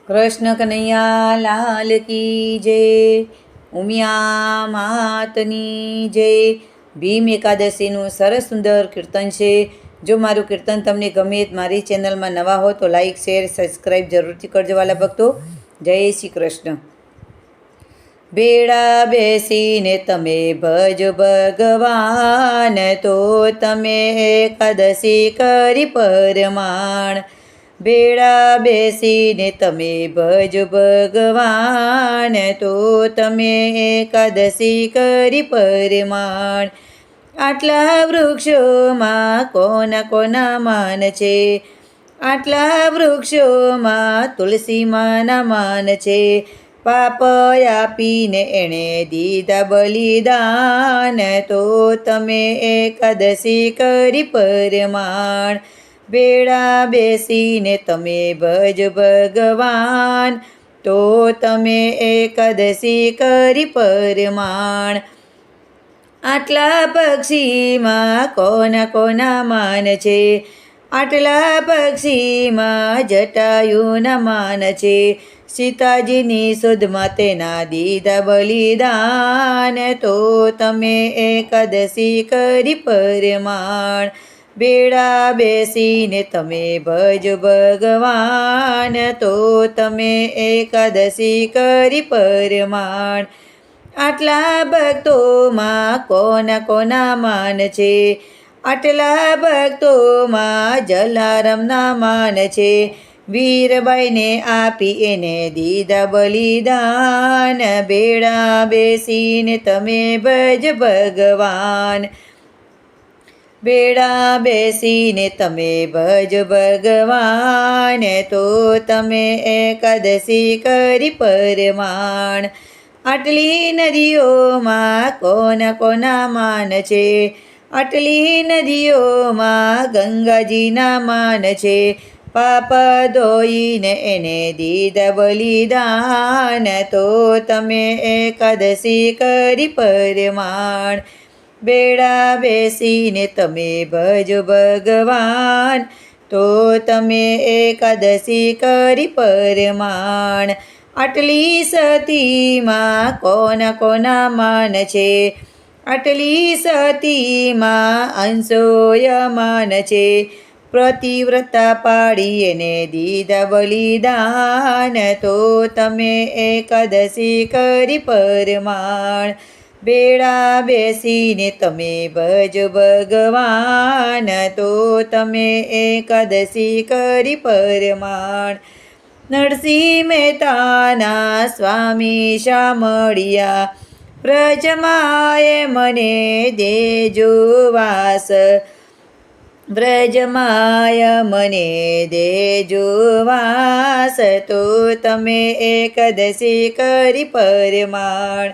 કૃષ્ણ કનૈયા લાલ કી જય. ઉમિયા માતની જય. ભીમ એકાદશીનું સરસ સુંદર કીર્તન છે. જો મારું કીર્તન તમને ગમે મારી ચેનલમાં નવા હો તો લાઈક શેર સબસ્ક્રાઈબ જરૂરથી કરજો વાલા ભક્તો. જય શ્રી કૃષ્ણ. બેડા બેસીને તમે ભજો ભગવાન, તો તમે એકાદશી કરી પરમાણ. બેડા બેસીને તમે ભજો ભગવાન, તો તમે એકાદશી કરી પરમાણ. આટલા વૃક્ષોમાં કોના કોના માન છે, આટલા વૃક્ષોમાં તુલસી માના માન છે. પાપ આપીને એણે દીધા બલિદાન, તો તમે એકાદશી કરી પરમાણ. બેડા બેસીને તમે ભજો ભગવાન, તો તમે એકાદશી કરી પરમાણ. આટલા પક્ષીમાં કોના કોના માન છે, આટલા પક્ષીમાં જટાયુના માન છે. સીતાજીની શોધમાં તેના દીધા બલિદાન, તો તમે એકાદશી કરી પરમાણ. બેડા બેસીને તમે ભજો ભગવાન, તો તમે એકાદશી કરી પરમાણ. આટલા ભક્તોમાં કોના કોના માન છે, આટલા ભક્તોમાં જલારામના માન છે. વીરબાઈને આપી એને દીધા બલિદાન, બેડા બેસીને તમે ભજ ભગવાન. બેડા બેસીને તમે ભજો ભગવાન, તો તમે એકાદશી કરી પરમાણ. આટલી નદીઓમાં કોના કોના માન છે, આટલી નદીઓમાં ગંગાજીના માન છે. પાપ ધોઈને એને દીધા બલિદાન, તો તમે એકાદશી કરી પરમાણ. બેડા બેસીને તમે ભજો ભગવાન, તો તમે એકાદશી કરી પરમાણ. આટલી સતીમાં કોના કોના માન છે, આટલી સતીમાં અંશોય માન છે. પ્રતિવ્રતા પાડી એને દીધા બલિદાન, તો તમે એકાદશી કરી પરમાણ. બેડા બેસીને તમે ભજો ભગવાન, તો તમે એકાદશી કરી પરમાણ. નરસિંહ મહેતાના સ્વામી શામળિયા, વ્રજમાએ મને દેજો વાસ. વ્રજમાય મને દેજો વાસ, તો તમે એકાદશી કરી પરમાણ.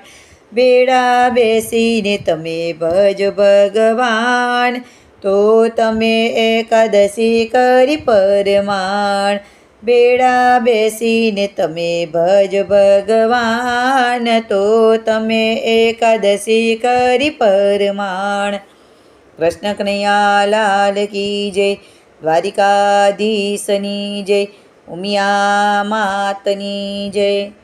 બેડા બેસીને તમે ભજો ભગવાન, તો તમે એકાદશી કરી પરમાણ. બેડા બેસીને તમે ભજો ભગવાન, તો તમે એકાદશી કરી પરમાણ. કૃષ્ણ કનૈયા લાલ કી જય. દ્વારિકાધીશની જય. ઉમિયા માતની જય.